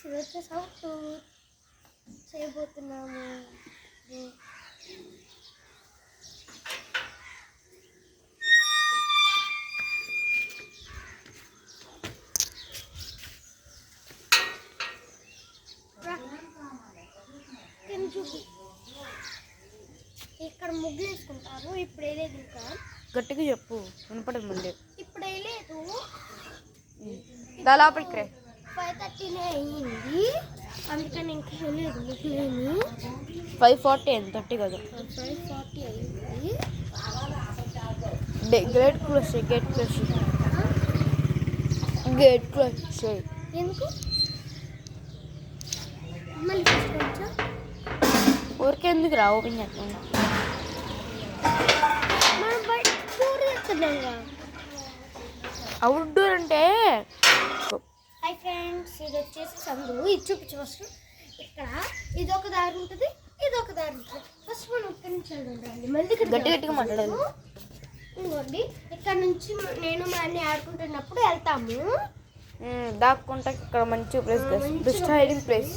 ఇది వచ్చేసి అవుట్ చేయబోతున్నాము. ఇక్కడ ముగ్గులు వేసుకుంటారు. ఇప్పుడు వేయలేదు, ఇంకా గట్టిగా చెప్పు, వినపడదు మళ్ళీ. ఇప్పుడు వేయలేదు, దాదాపు 5:30 అయ్యింది, అందుకని ఇంకా వేయలేదు ముగ్గులేమి. 5:40 అయింది, 30 కాదు. 5:40 అయ్యింది. గేట్ క్లోజ్ చేయి, గేట్ క్లోజ్ చేయి. ఎందుకు మళ్ళీ తీసుకొచ్చా? ఊరికే ఎందుకు రా, ఓపెన్ చేస్తాను. మనం బయట టూర్ చేస్తున్నాంగా. అవుట్డోర్ అంటే హాయ్ ఫ్రెండ్స్, ఇది వచ్చేసి సందు. ఇది చూపించు ఫస్ట్. ఇక్కడ ఇది ఒక దారి ఉంటుంది, ఇది ఒక దారి ఉంటుంది. ఫస్ట్ మనం ఇక్కడ నుంచి వెళ్ళండి, మళ్ళీ గట్టిగా మాట్లాడాలి. ఇంకోండి, ఇక్కడ నుంచి నేను మా అన్ని ఆడుకుంటున్నప్పుడు వెళ్తాము. దాక్కుంటా. ఇక్కడ మంచి ప్లేస్, బెస్ట్ హైడింగ్ ప్లేస్.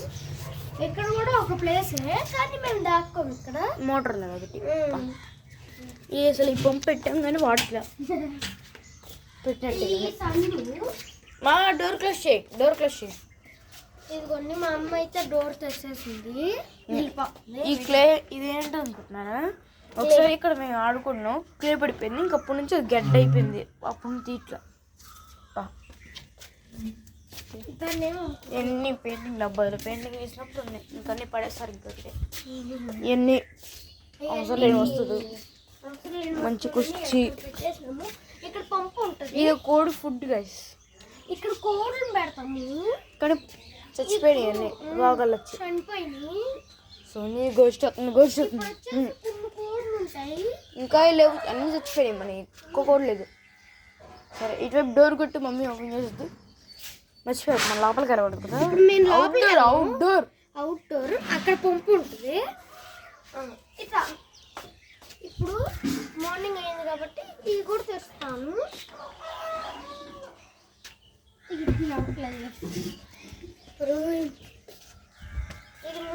ఇక్కడ కూడా ఒక ప్లేసే, కానీ మేము దాక్కోము. ఇక్కడ మోటార్ లేదు ఒకటి. అసలు ఈ పంపు పెట్టాం కానీ వాడట్లే. పెట్టినట్టు మా డోర్ క్లోజ్ చేయి. ఇదిగోండి, మా అమ్మ అయితే డోర్ తెచ్చేసింది. ఈ క్లే ఇదేంటి అనుకుంటున్నారా? ఒకసారి ఇక్కడ మేము ఆడుకున్నాం, క్లే పడిపోయింది. ఇంకప్పటి నుంచి అది గడ్డ అయిపోయింది. అప్పటి నుంచి ఇట్లా ఎన్ని పెయింటింగ్ డబ్బాలు పెయింటింగ్ వేసినప్పుడు ఉన్నాయి, ఇంకన్నీ పడేసారు. ఇంకొకటి ఎన్ని అవసరం లేని వస్తుంది. మంచి కుర్చీ. ఇక్కడ పంపు ఉంటుంది. ఇది కోడి ఫుడ్ గైస్. ఇక్కడ కోడిని పెడతాము, కానీ చచ్చిపోయాయి అన్ని రోగాలు వచ్చి. చనిపోయినాయి. సో నీ గోస్ట్ కోళ్ళు ఉంటాయి, ఇంకా లేవు, అన్నీ చచ్చిపోయాయి. మన ఒక్క కోడి లేదు. సరే, ఇటువైపు డోర్ కొట్టి మమ్మీ ఓపెన్ చేస్తుంది. మర్చిపోయారు, మన లోపలికి కనబడదు కదా. అవుట్డోర్ అక్కడ పంపు ఉంటుంది. ఇట్లా ఇప్పుడు మార్నింగ్ అయింది కాబట్టి ఇది కూడా తెస్తాను. ఇది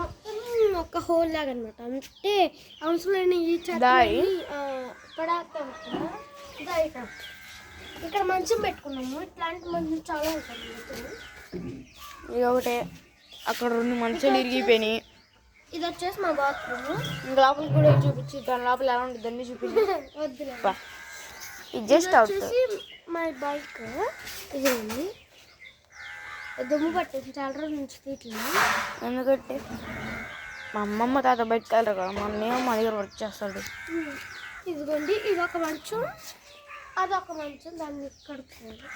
మొత్తం ఒక హోల్ లాగా అనమాట. అంటే అవసరం ఈ పడాక ఇక్కడ మంచం పెట్టుకున్నాము. ఇట్లాంటి మంచం చాలా ఉంటుంది. ఇది ఒకటే, అక్కడ 2 మంచాలు ఇరిగిపోయినాయి. ఇది వచ్చేసి మా బాత్రూమ్. ఇంకా లోపల కూడా చూపించి, దాని లోపల ఎలా ఉంటుంది అన్నీ చూపించి. వద్దులే, ఇది జస్ట్ వచ్చేసి మా బైక్. ఇది ఉంది, దుమ్ము పట్టేసి చాలా రోజుల నుంచి తీయట్లేదు. ఎందుకంటే మా అమ్మమ్మ తాత బయటకు వెళ్ళరు కదా, మా అన్నయ్య మా దగ్గర వర్క్ చేస్తాడు. ఇదిగోండి, ఇది ఒక మంచం, అదొక మంచం. దాన్ని కడుక్కోవాలి.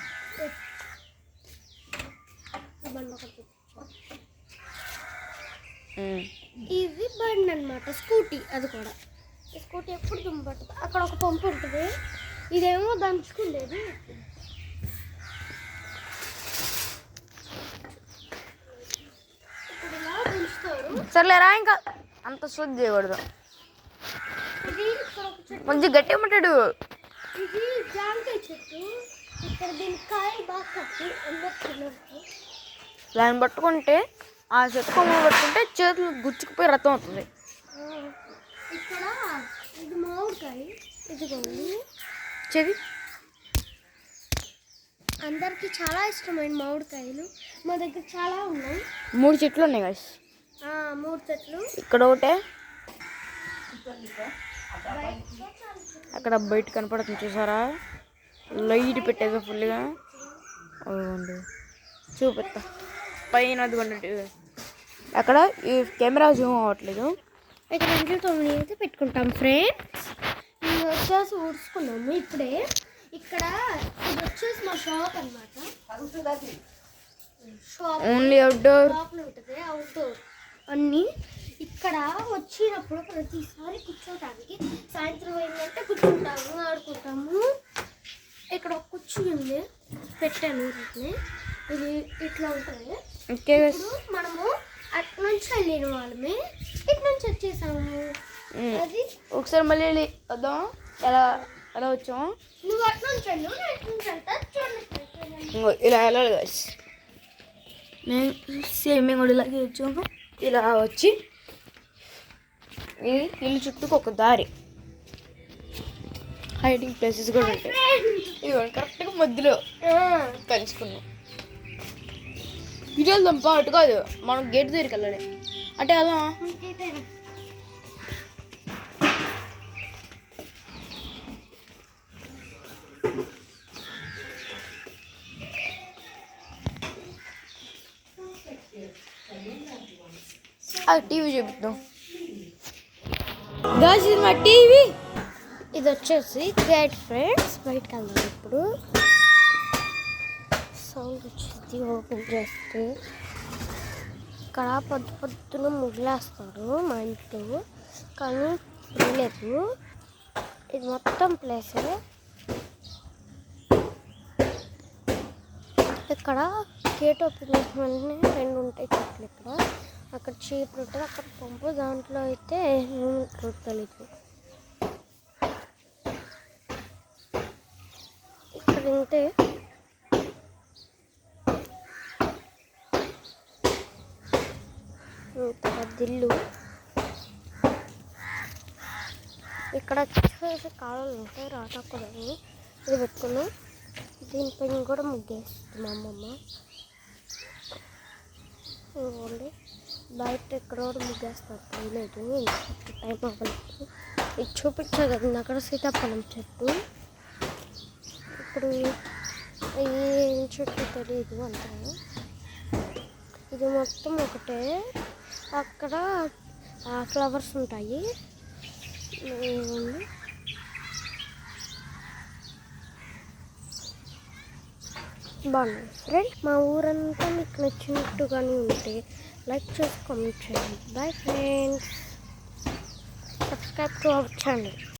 ఇది బండి అనమాట, స్కూటీ. అది కూడా ఈ స్కూటీ ఎప్పుడు దుమ్ము పట్టదు. అక్కడ ఒక పంపు ఉంటుంది, ఇదేమో దంచుకుండేది. ఇప్పుడు ఇలా దంచుతారు. సర్లేరా, ఇంకా అంత శుద్ధి చేయకూడదు. ఇది ఇక్కడ ఒక చెట్టు, కొంచెం గట్టిగా ఉంటాడు. ఇది జాంకాయ చెట్టు. ఇక్కడ దీని కాయలు బాగా కట్టి అందరు. దాన్ని పట్టుకుంటే, ఆ చెట్టు కొమ్మలు పట్టుకుంటే చేతులు గుచ్చుకుపోయి రక్తం అవుతుంది. ఇక్కడ ఇది మామిడికాయ. ఇదిగోండి చెవి. అందరికి చాలా ఇష్టమైన మామిడికాయలు మా దగ్గర చాలా ఉన్నాయి. 3 చెట్లు ఉన్నాయి గాయ్స్. 3 చెట్లు. ఇక్కడ ఒకటే, అక్కడ బయట కనపడుతుంది చూసారా, లైట్ పెట్టేది ఫుల్గా. అదిగోండి చూపిస్తా పైన. అదిగోండి అక్కడ ఈ కెమెరా జూమ్ అవ్వట్లేదు. ఇక్కడ 9 అయితే పెట్టుకుంటాం ఫ్రెండ్స్. మేము వచ్చేసి ఊడ్చుకున్నాము ఇప్పుడే. ఇక్కడ ఇది వచ్చేసి మా షాప్ అనమాట. Only outdoor. షాప్లో ఉంటుంది అవుట్డోర్ అన్నీ. ఇక్కడ వచ్చినప్పుడు ప్రతిసారి కూర్చోటానికి సాయంత్రం అయిందంటే కూర్చుంటాము, ఆడుకుంటాము. ఇక్కడ ఒక కుర్చీ ఉంది, పెట్టాను. ఇది ఇట్లా ఉంటుంది. ఇప్పుడు మనము అటు నుంచి వెళ్ళిన వాళ్ళమే, ఇటు నుంచి వచ్చేసాము. అది ఒకసారి మళ్ళీ వద్దాం. ఎలా ఎలా వచ్చాము? నువ్వు అటు నుంచి వెళ్ళు, నేను ఇటు నుంచి వెళ్తా. చూడండి ఇలా వెళ్ళాలి గాయ్స్. మేము కూడా ఇలాగే వచ్చాము. ఇలా వచ్చి ఇది ఇల్లు చుట్టూకు ఒక దారి, హైడింగ్ ప్లేసెస్ కూడా ఉంటాయి. ఇదిగోండి కరెక్ట్గా మధ్యలో కలుసుకున్నాం. ఇటు వెళ్దాం అటు కాదు, మనం గేట్ దగ్గరికి వెళ్ళాలి. అంటే అలా టీవీ చూపిద్దాం. గాయ్స్ ఇది మా టీవీ. ఇది వచ్చేసి గేట్ ఫ్రెండ్స్. బయటకు వెళ్దాం. ఇప్పుడు సౌండ్ వచ్చేది ఓపెన్ చేస్తే. ఇక్కడ పొద్దున ముగ్గులేస్తారు మా ఇంట్లో, కానీ లేదు. ఇది మొత్తం ప్లేసే. ఇక్కడ గేట్ ఓపెన్ చేసిన వెంటనే 2 ఉంటాయి చెట్లు. ఇక్కడ అక్కడ చీపురు ఉంటుంది, అక్కడ పంపు. దాంట్లో అయితే తెలీదు. ఇక్కడ ఉంటే దిల్లు. ఇక్కడ వచ్చేసి కాలువలు ఉంటాయి, రాటక్కదని. ఇది పెట్టుకున్నాం. దీనిపైన కూడా ముగ్గేస్తుంది మా అమ్మమ్మ. ఇవ్వండి, బయట ఎక్కడ కూడా ముగ్గేస్తారు. తెలియలేదు, టైం అవ్వలేదు. ఇది చూపించా కదా అక్కడ సీతాఫలం చెట్టు. ఇప్పుడు ఏం చెట్టు తెలియదు అంతా. ఇది మొత్తం ఒకటే. అక్కడ ఫ్లవర్స్ ఉంటాయి. బాగున్నాయి ఫ్రెండ్. మా ఊరంతా మీకు నచ్చినట్టుగానే ఉంటే లైక్ చేసి కామెంట్ చేయండి. Bye friends. Subscribe to our channel.